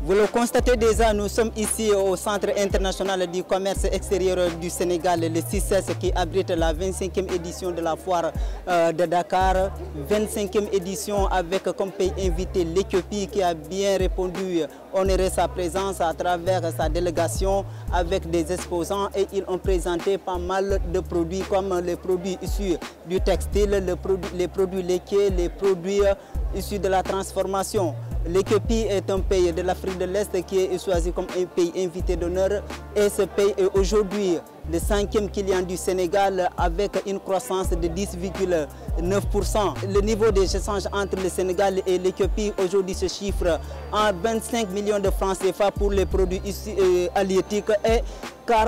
Vous le constatez déjà, nous sommes ici au Centre international du commerce extérieur du Sénégal, le CICES, qui abrite la 25e édition de la foire de Dakar. 25e édition avec comme pays invité l'Éthiopie qui a bien répondu, honorer sa présence à travers sa délégation avec des exposants, et ils ont présenté pas mal de produits comme les produits issus du textile, les produits laitiers, les produits issus de la transformation. L'Éthiopie est un pays de l'Afrique de l'Est qui est choisi comme un pays invité d'honneur, et ce pays est aujourd'hui le 5e client du Sénégal avec une croissance de 10,9%. Le niveau des échanges entre le Sénégal et l'Éthiopie aujourd'hui se chiffre en 25 millions de francs CFA pour les produits halieutiques et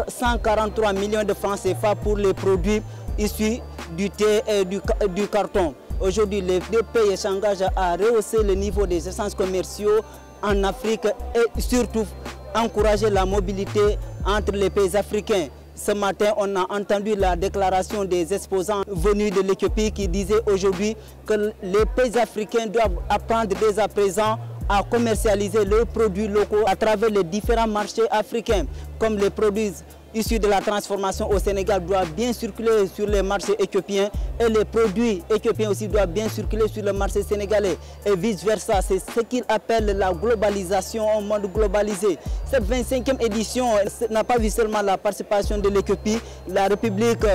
143 millions de francs CFA pour les produits issus du thé et du carton. Aujourd'hui, les deux pays s'engagent à rehausser le niveau des échanges commerciaux en Afrique et surtout encourager la mobilité entre les pays africains. Ce matin, on a entendu la déclaration des exposants venus de l'Éthiopie qui disaient aujourd'hui que les pays africains doivent apprendre dès à présent à commercialiser leurs produits locaux à travers les différents marchés africains, comme les produits issus de la transformation au Sénégal doivent bien circuler sur les marchés éthiopiens, et les produits éthiopiens aussi doivent bien circuler sur le marché sénégalais et vice-versa. C'est ce qu'ils appellent la globalisation, un monde globalisé. Cette 25e édition n'a pas vu seulement la participation de l'Éthiopie, la République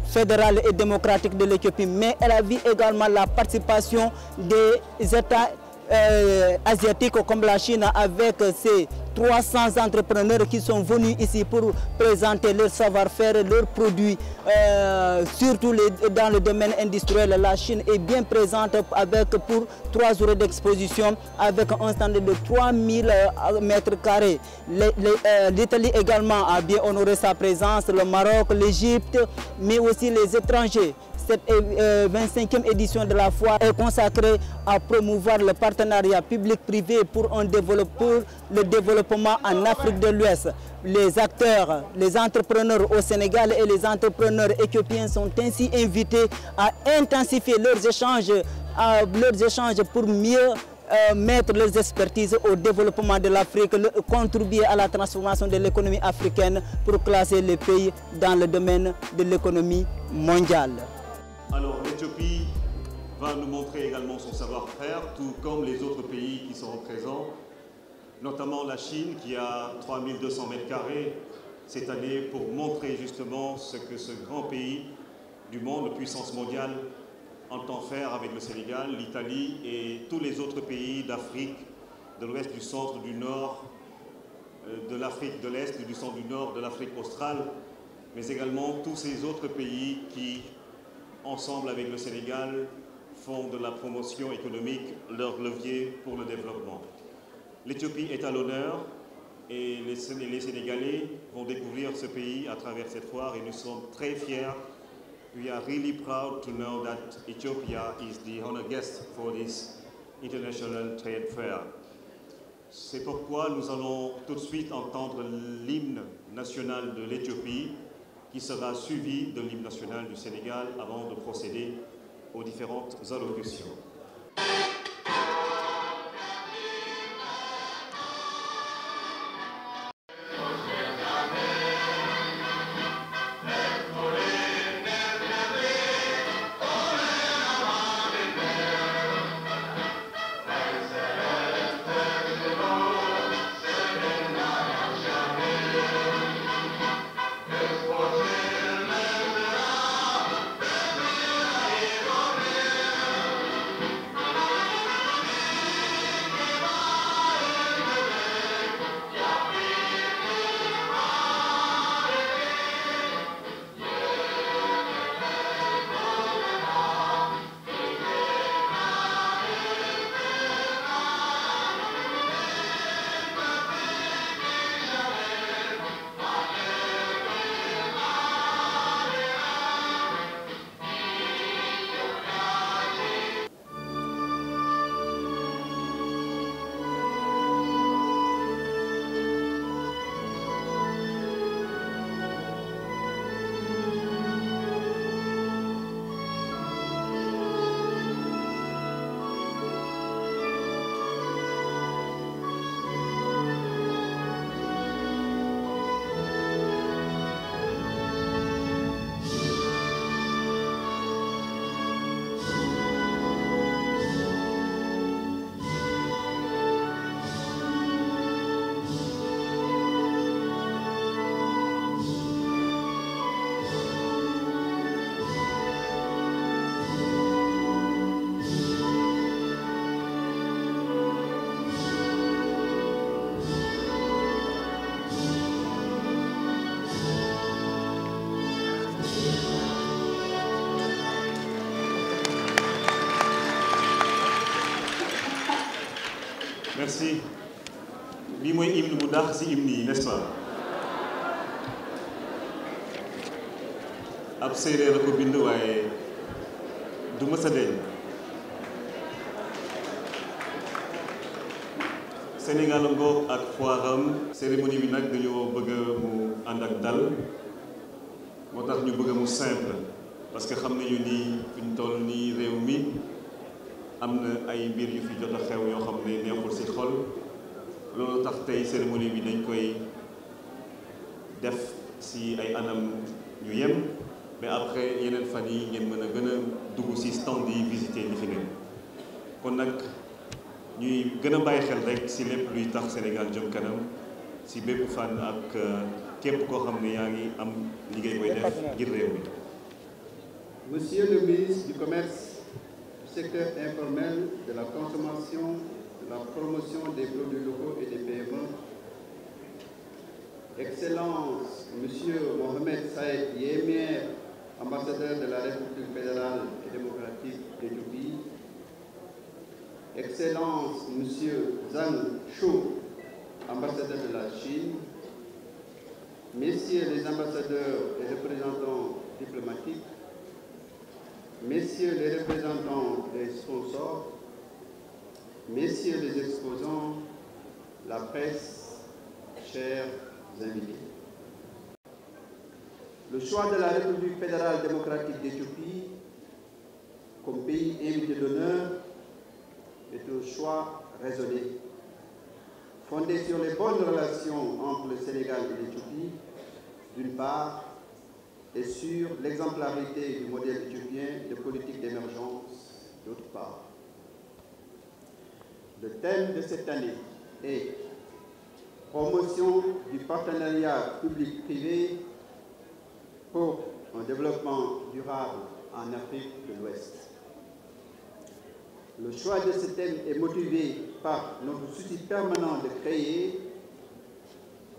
fédérale et démocratique de l'Éthiopie, mais elle a vu également la participation des États asiatiques comme la Chine avec ses 300 entrepreneurs qui sont venus ici pour présenter leur savoir-faire, leurs produits, surtout dans le domaine industriel. La Chine est bien présente avec pour 3 jours d'exposition avec un stand de 3000 mètres carrés. L'Italie également a bien honoré sa présence, le Maroc, l'Égypte, mais aussi les étrangers. Cette 25e édition de la foire est consacrée à promouvoir le partenariat public-privé pour le développement en Afrique de l'Ouest. Les acteurs, les entrepreneurs au Sénégal et les entrepreneurs éthiopiens sont ainsi invités à intensifier leurs échanges pour mieux mettre leurs expertises au développement de l'Afrique, contribuer à la transformation de l'économie africaine pour classer les pays dans le domaine de l'économie mondiale. Alors l'Éthiopie va nous montrer également son savoir-faire, tout comme les autres pays qui seront présents, notamment la Chine qui a 3200 mètres carrés cette année pour montrer justement ce que ce grand pays du monde, puissance mondiale, entend faire avec le Sénégal, l'Italie et tous les autres pays d'Afrique, de l'Ouest, du Centre, du Nord, de l'Afrique de l'Est, du Centre, du Nord, de l'Afrique australe, mais également tous ces autres pays qui, ensemble avec le Sénégal, font de la promotion économique leur levier pour le développement. L'Éthiopie est à l'honneur et les Sénégalais vont découvrir ce pays à travers cette foire et nous sommes très fiers. We are really proud to know that Ethiopia is the honored guest for this International Trade Fair. C'est pourquoi nous allons tout de suite entendre l'hymne national de l'Éthiopie qui sera suivi de l'hymne national du Sénégal avant de procéder aux différentes allocutions. Merci. Bi mooy hymne bu dàq ci hymne yi, n'est-ce pas? ab séeréer la ko bind waaye du mës a deñ. Sénégal ngoog ak foiram. Cérémonie bi nag dañoo bëgg mu ànd ak dal moo tax ñu bëgg mu simple parce que xam nañu ni fi ñu toll nii réew mi am na ay mbir yu fi jot a xew yoo xam ne neexul ci xol. loolu tax tey cérémonie bi dañ koy def ci ay anam yu yem mais après yeneen fan yi ngeen mën a gën a dugg ci stand yi visiter li fi nekk kon nag ñuy gën a bàyyi xel rek ci lépp luy tax Sénégal jëm kanam ci bépp fan ak képp koo xam ne yaa ngi am liggéey koy def ngir réew mi. Monsieur le ministre du Commerce, du secteur informel, de la consommation, de la promotion des produits locaux et des PME, Excellence Monsieur Mohamed Saïd Yémier, ambassadeur de la République fédérale et démocratique d'Éthiopie, Excellence Monsieur Zhang Shou, ambassadeur de la Chine, Messieurs les ambassadeurs et représentants diplomatiques, Messieurs les représentants des sponsors, Messieurs les exposants, la presse, chers invités. Le choix de la République fédérale démocratique d'Éthiopie comme pays invité d'honneur est un choix raisonné, fondé sur les bonnes relations entre le Sénégal et l'Éthiopie, d'une part, et sur l'exemplarité du modèle éthiopien de politique d'émergence, d'autre part. Le thème de cette année est promotion du partenariat public-privé pour un développement durable en Afrique de l'Ouest. Le choix de ce thème est motivé par notre souci permanent de créer,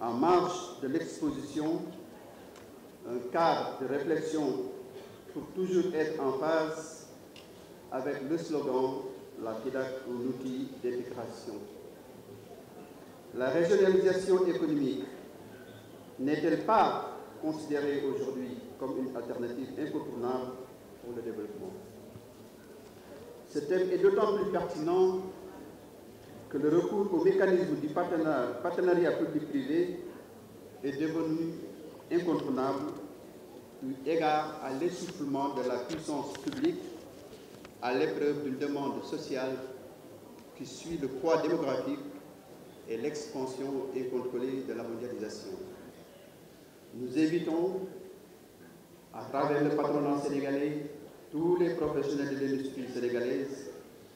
en marge de l'exposition, un cadre de réflexion pour toujours être en phase avec le slogan « La FIDAC, un outil d'intégration ». La régionalisation économique n'est-elle pas considérée aujourd'hui comme une alternative incontournable pour le développement? Ce thème est d'autant plus pertinent que le recours au mécanisme du partenariat public-privé est devenu incontournable eu égard à l'essoufflement de la puissance publique à l'épreuve d'une demande sociale qui suit le poids démographique et l'expansion incontrôlée de la mondialisation. Nous invitons, à travers le patronat sénégalais, tous les professionnels de l'industrie sénégalaise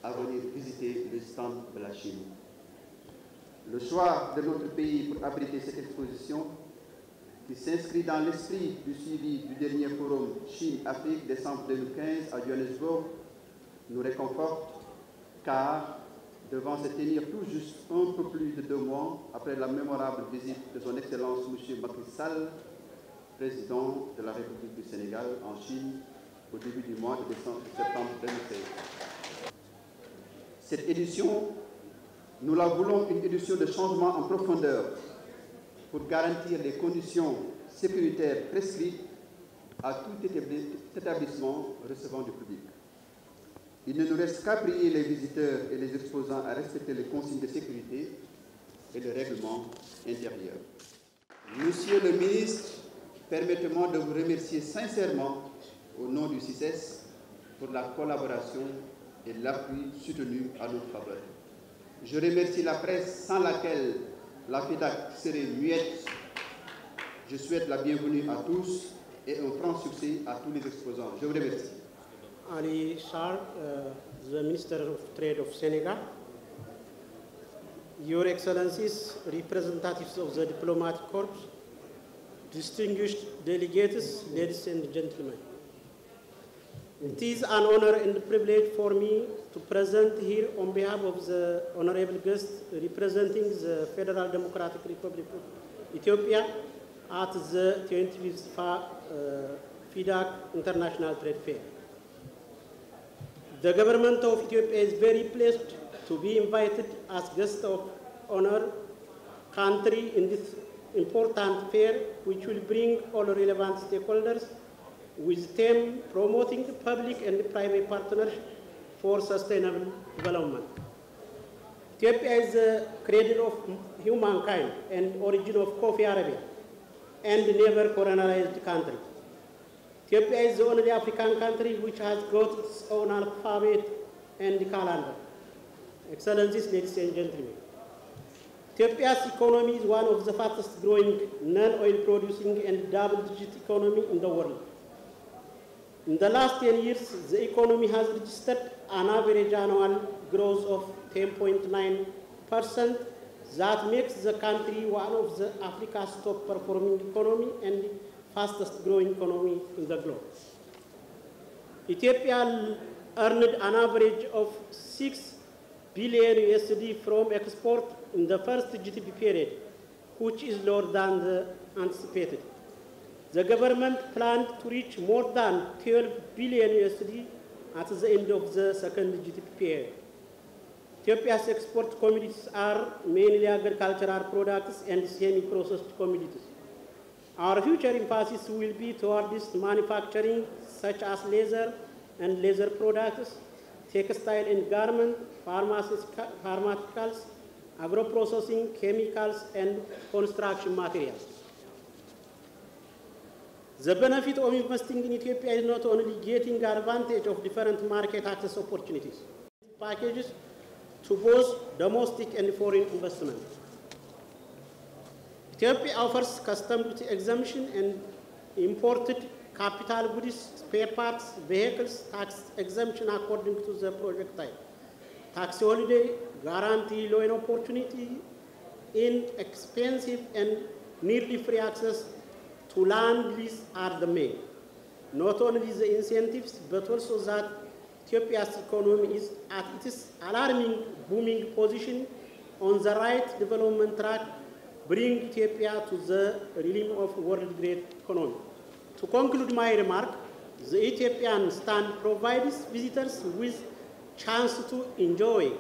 à venir visiter le stand de la Chine. Le choix de notre pays pour abriter cette exposition, qui s'inscrit dans l'esprit du suivi du dernier forum Chine-Afrique décembre 2015 à Johannesburg, nous réconforte car, devant se tenir tout juste un peu plus de 2 mois après la mémorable visite de son Excellence M. Macky Sall, président de la République du Sénégal en Chine, au début du mois de septembre 2016. Cette édition, nous la voulons une édition de changement en profondeur pour garantir les conditions sécuritaires prescrites à tout établissement recevant du public. Il ne nous reste qu'à prier les visiteurs et les exposants à respecter les consignes de sécurité et le règlement intérieur. Monsieur le ministre, permettez-moi de vous remercier sincèrement au nom du CICES pour la collaboration et l'appui soutenu à notre faveur. Je remercie la presse sans laquelle la FIDAC serait muette. Je souhaite la bienvenue à tous et un franc succès à tous les exposants. Je vous remercie. Ali Shar, the Minister of Trade of Senegal, Your Excellencies, representatives of the Diplomatic Corps, distinguished delegates, ladies and gentlemen. It is an honor and a privilege for me to present here on behalf of the honorable guest representing the Federal Democratic Republic of Ethiopia at the 25th FIDAC International Trade Fair. The government of Ethiopia is very pleased to be invited as guest of honor country in this important fair, which will bring all relevant stakeholders with theme promoting public and private partnership for sustainable development. Ethiopia is the cradle of humankind and origin of coffee Arabia and never colonized country. Ethiopia is the only African country which has got its own alphabet and calendar. Excellencies, ladies and gentlemen, Ethiopia's economy is one of the fastest growing non-oil producing and double-digit economy in the world. In the last 10 years, the economy has registered an average annual growth of 10.9%. That makes the country one of the Africa's top performing economy and fastest growing economy in the globe. Ethiopia earned an average of 6 billion USD from export in the first GDP period, which is lower than the anticipated. The government planned to reach more than 12 billion USD at the end of the second GDP period. Ethiopia's export commodities are mainly agricultural products and semi-processed commodities. Our future emphasis will be towards manufacturing such as leather and leather products, textile and garment, pharmaceuticals, agro-processing, chemicals, and construction materials. The benefit of investing in Ethiopia is not only getting advantage of different market access opportunities, packages to both domestic and foreign investment. Ethiopia offers custom duty exemption and imported capital goods, spare parts, vehicles, tax exemption according to the project type. Tax holiday, guarantee loan opportunity, inexpensive and nearly free access to land lease are the main. Not only the incentives, but also that Ethiopia's economy is at its alarming booming position on the right development track, bring Ethiopia to the realm of world great economy. To conclude my remark, the Ethiopian stand provides visitors with chance to enjoy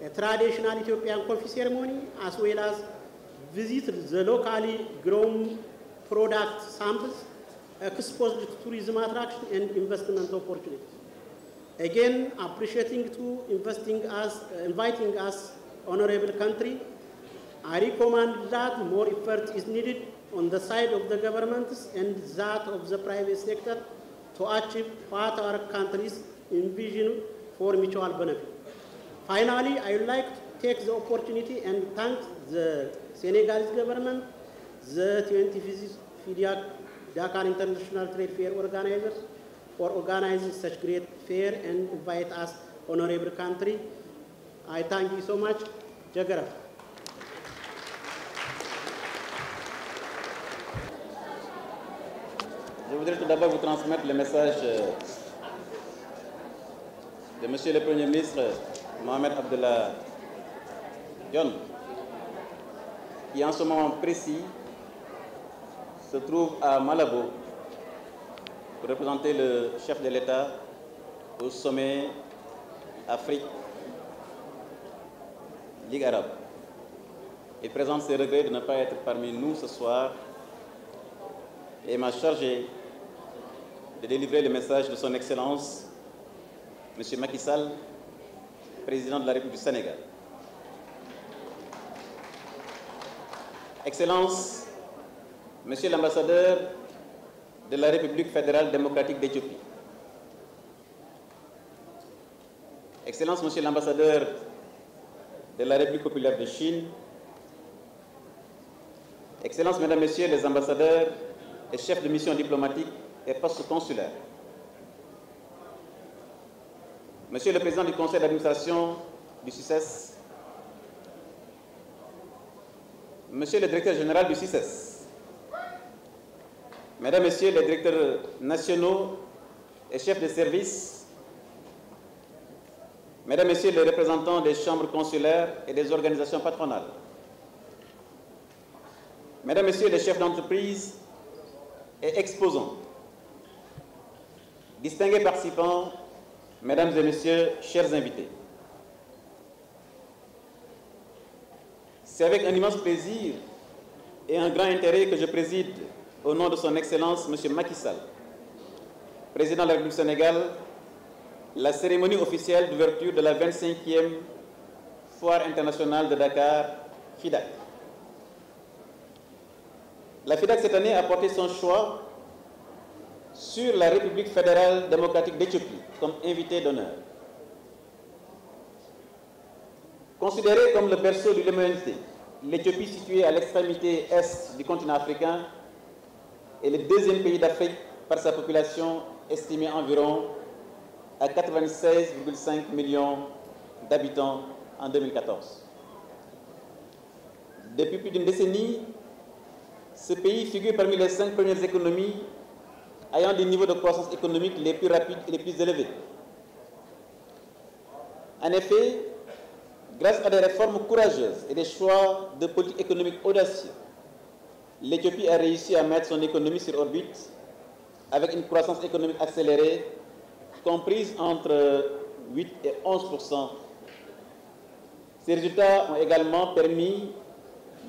a traditional Ethiopian coffee ceremony as well as visit the locally grown product samples, exposed to tourism attraction and investment opportunities. Again, appreciating to inviting us, honorable country, I recommend that more effort is needed on the side of the governments and that of the private sector to achieve what our countries envision for mutual benefit. Finally, I would like to take the opportunity and thank the Senegalese government, the 25th Dakar International Trade Fair organizers for organizing such great fair and invite us, honorable country. I thank you so much. Jagara. Je voudrais tout d'abord vous transmettre le message de Monsieur le Premier ministre Mohamed Abdallah Dionne, qui en ce moment précis se trouve à Malabo pour représenter le chef de l'État au sommet Afrique Ligue arabe. Il présente ses regrets de ne pas être parmi nous ce soir et m'a chargé de délivrer le message de son Excellence, M. Macky Sall, président de la République du Sénégal. Excellence, Monsieur l'ambassadeur de la République fédérale démocratique d'Éthiopie. Excellence, Monsieur l'ambassadeur de la République populaire de Chine. Excellences, Mesdames, Messieurs les ambassadeurs et chefs de mission diplomatique et postes consulaires. Monsieur le Président du Conseil d'administration du CICES, Monsieur le Directeur général du CICES, Mesdames, Messieurs les directeurs nationaux et chefs de service, Mesdames, Messieurs les représentants des chambres consulaires et des organisations patronales, Mesdames, Messieurs les chefs d'entreprise et exposants, distingués participants, Mesdames et Messieurs, chers invités. c'est avec un immense plaisir et un grand intérêt que je préside, au nom de son Excellence, M. Macky Sall, Président de la République du Sénégal, la cérémonie officielle d'ouverture de la 25e Foire internationale de Dakar, FIDAK. La FIDAK, cette année, a porté son choix sur la République fédérale démocratique d'Éthiopie comme invité d'honneur. Considérée comme le berceau de l'humanité, l'Éthiopie, située à l'extrémité est du continent africain, est le deuxième pays d'Afrique par sa population estimée environ à 96,5 millions d'habitants en 2014. Depuis plus d'une décennie, ce pays figure parmi les 5 premières économies ayant des niveaux de croissance économique les plus rapides et les plus élevés. En effet, grâce à des réformes courageuses et des choix de politique économique audacieux, l'Éthiopie a réussi à mettre son économie sur orbite avec une croissance économique accélérée comprise entre 8 et 11%. Ces résultats ont également permis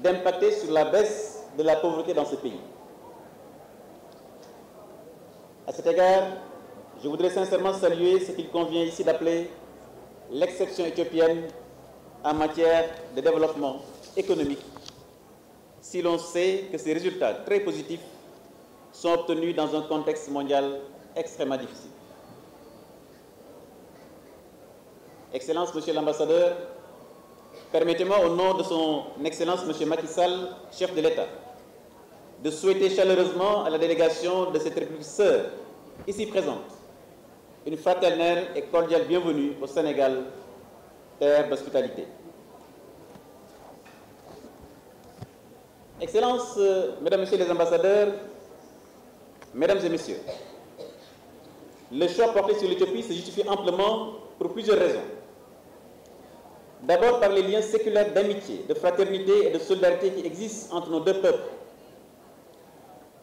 d'impacter sur la baisse de la pauvreté dans ce pays. À cet égard, je voudrais sincèrement saluer ce qu'il convient ici d'appeler l'exception éthiopienne en matière de développement économique, si l'on sait que ces résultats très positifs sont obtenus dans un contexte mondial extrêmement difficile. Excellence, Monsieur l'ambassadeur, permettez-moi au nom de son Excellence, Monsieur Macky Sall, chef de l'État, de souhaiter chaleureusement à la délégation de cette République sœur, ici présente, une fraternelle et cordiale bienvenue au Sénégal, terre d'hospitalité. Excellences, Mesdames, Messieurs les ambassadeurs, Mesdames et Messieurs, le choix porté sur l'Éthiopie se justifie amplement pour plusieurs raisons. D'abord par les liens séculaires d'amitié, de fraternité et de solidarité qui existent entre nos deux peuples.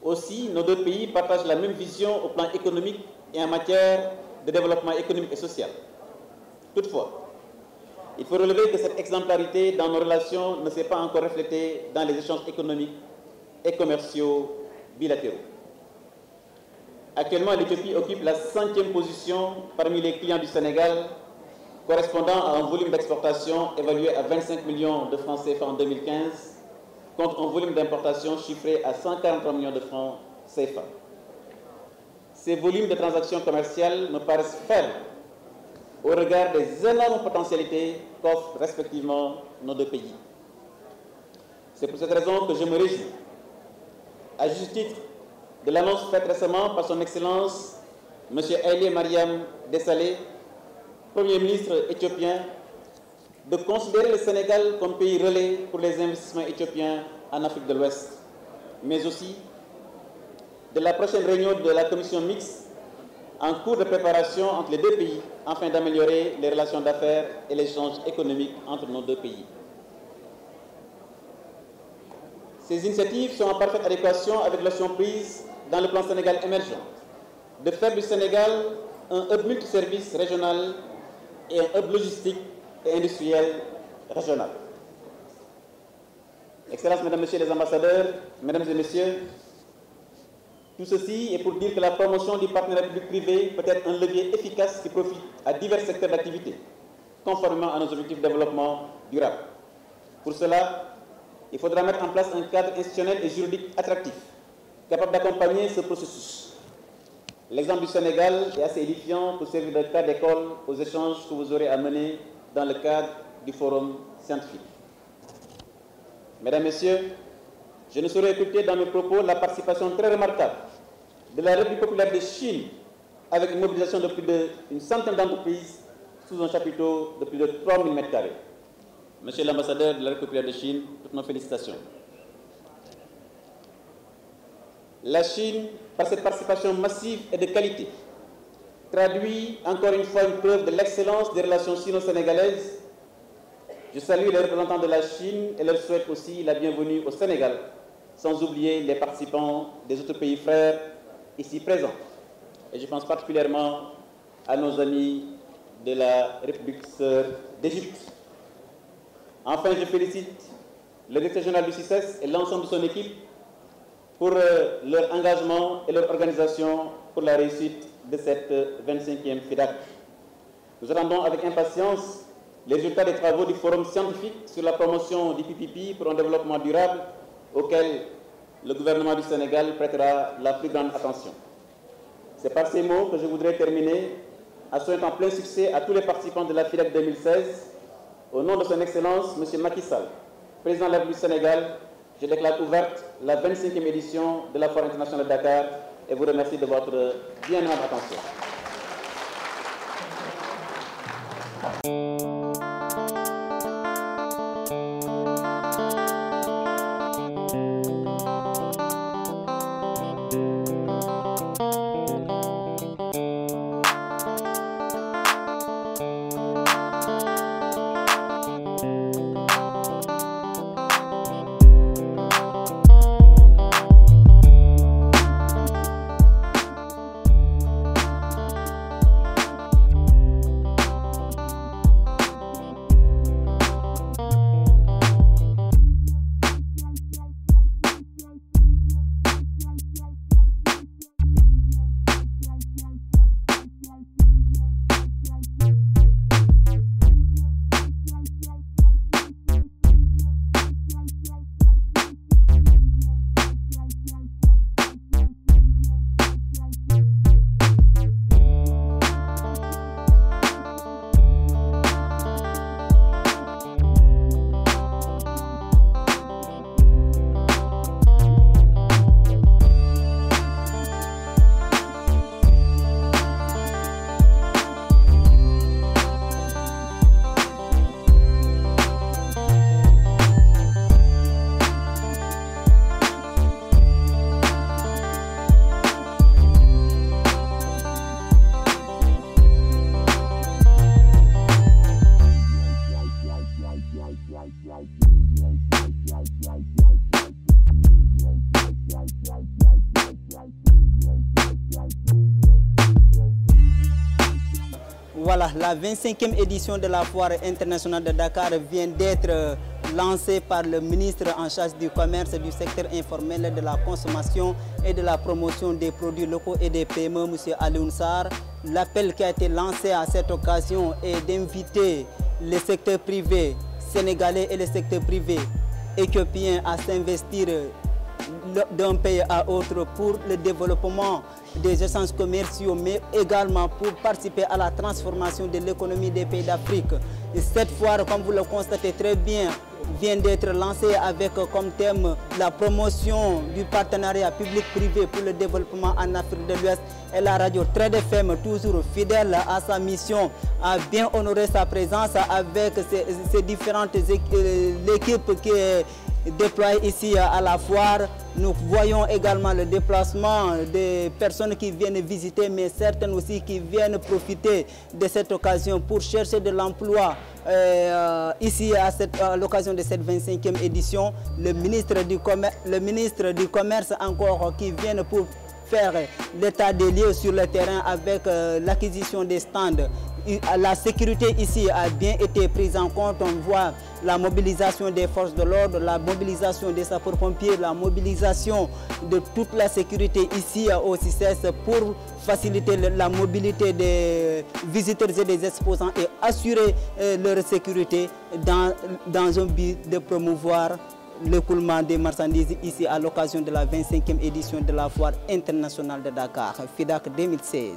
Aussi, nos deux pays partagent la même vision au plan économique et en matière de développement économique et social. Toutefois, il faut relever que cette exemplarité dans nos relations ne s'est pas encore reflétée dans les échanges économiques et commerciaux bilatéraux. Actuellement, l'Éthiopie occupe la 5e position parmi les clients du Sénégal, correspondant à un volume d'exportation évalué à 25 millions de francs CFA en 2015, contre un volume d'importation chiffré à 143 millions de francs CFA. Ces volumes de transactions commerciales me paraissent faibles au regard des énormes potentialités qu'offrent respectivement nos deux pays. C'est pour cette raison que je me réjouis, à juste titre, de l'annonce faite récemment par son Excellence, M. Haïlé Mariam Desalegn, Premier ministre éthiopien, de considérer le Sénégal comme pays relais pour les investissements éthiopiens en Afrique de l'Ouest, mais aussi de la prochaine réunion de la commission mixte en cours de préparation entre les deux pays, afin d'améliorer les relations d'affaires et l'échange économique entre nos deux pays. Ces initiatives sont en parfaite adéquation avec l'action prise dans le plan Sénégal émergent, de faire du Sénégal un hub multiservice régional et un hub logistique et industriel régional. Excellences, Mesdames, Messieurs les ambassadeurs, Mesdames et Messieurs, tout ceci est pour dire que la promotion du partenariat public-privé peut être un levier efficace qui profite à divers secteurs d'activité, conformément à nos objectifs de développement durable. Pour cela, il faudra mettre en place un cadre institutionnel et juridique attractif, capable d'accompagner ce processus. L'exemple du Sénégal est assez édifiant pour servir de cas d'école aux échanges que vous aurez à mener dans le cadre du forum scientifique. Mesdames, Messieurs, je ne saurais écouter dans mes propos la participation très remarquable de la République populaire de Chine avec une mobilisation de plus d'une centaine d'entreprises sous un chapiteau de plus de 3000 m². Monsieur l'ambassadeur de la République populaire de Chine, toutes nos félicitations. La Chine, par cette participation massive et de qualité, traduit encore une fois une preuve de l'excellence des relations sino-sénégalaises. Je salue les représentants de la Chine et leur souhaite aussi la bienvenue au Sénégal, sans oublier les participants des autres pays frères ici présents. Et je pense particulièrement à nos amis de la République sœur d'Égypte. Enfin, je félicite le directeur général du CICES et l'ensemble de son équipe pour leur engagement et leur organisation pour la réussite de cette 25e FIDAK. Nous attendons avec impatience les résultats des travaux du forum scientifique sur la promotion du PPP pour un développement durable auquel le gouvernement du Sénégal prêtera la plus grande attention. C'est par ces mots que je voudrais terminer en souhaitant plein succès à tous les participants de la FIDAK 2016. Au nom de son Excellence, M. Macky Sall, Président de la République du Sénégal, je déclare ouverte la 25e édition de la Foire internationale de Dakar et vous remercie de votre bien aimable attention. Voilà, la 25e édition de la Foire internationale de Dakar vient d'être lancée par le ministre en charge du commerce, du secteur informel, de la consommation et de la promotion des produits locaux et des PME, M. Alioune Sarr. L'appel qui a été lancé à cette occasion est d'inviter le secteur privé sénégalais et le secteur privé éthiopien à s'investir d'un pays à autre pour le développement des échanges commerciaux, mais également pour participer à la transformation de l'économie des pays d'Afrique. Cette foire, comme vous le constatez très bien, vient d'être lancée avec comme thème la promotion du partenariat public-privé pour le développement en Afrique de l'Ouest. Et la radio Trade FM, toujours fidèle à sa mission, a bien honoré sa présence avec ces différentes équipes qui est déployées ici à la foire. Nous voyons également le déplacement des personnes qui viennent visiter, mais certaines aussi qui viennent profiter de cette occasion pour chercher de l'emploi. Ici, à l'occasion de cette 25e édition, le ministre du Commerce encore qui vient pour faire l'état des lieux sur le terrain avec l'acquisition des stands. La sécurité ici a bien été prise en compte. On voit la mobilisation des forces de l'ordre, la mobilisation des sapeurs-pompiers, la mobilisation de toute la sécurité ici au CICES pour faciliter la mobilité des visiteurs et des exposants et assurer leur sécurité dans un but de promouvoir l'écoulement des marchandises ici à l'occasion de la 25e édition de la Foire internationale de Dakar, FIDAK 2016.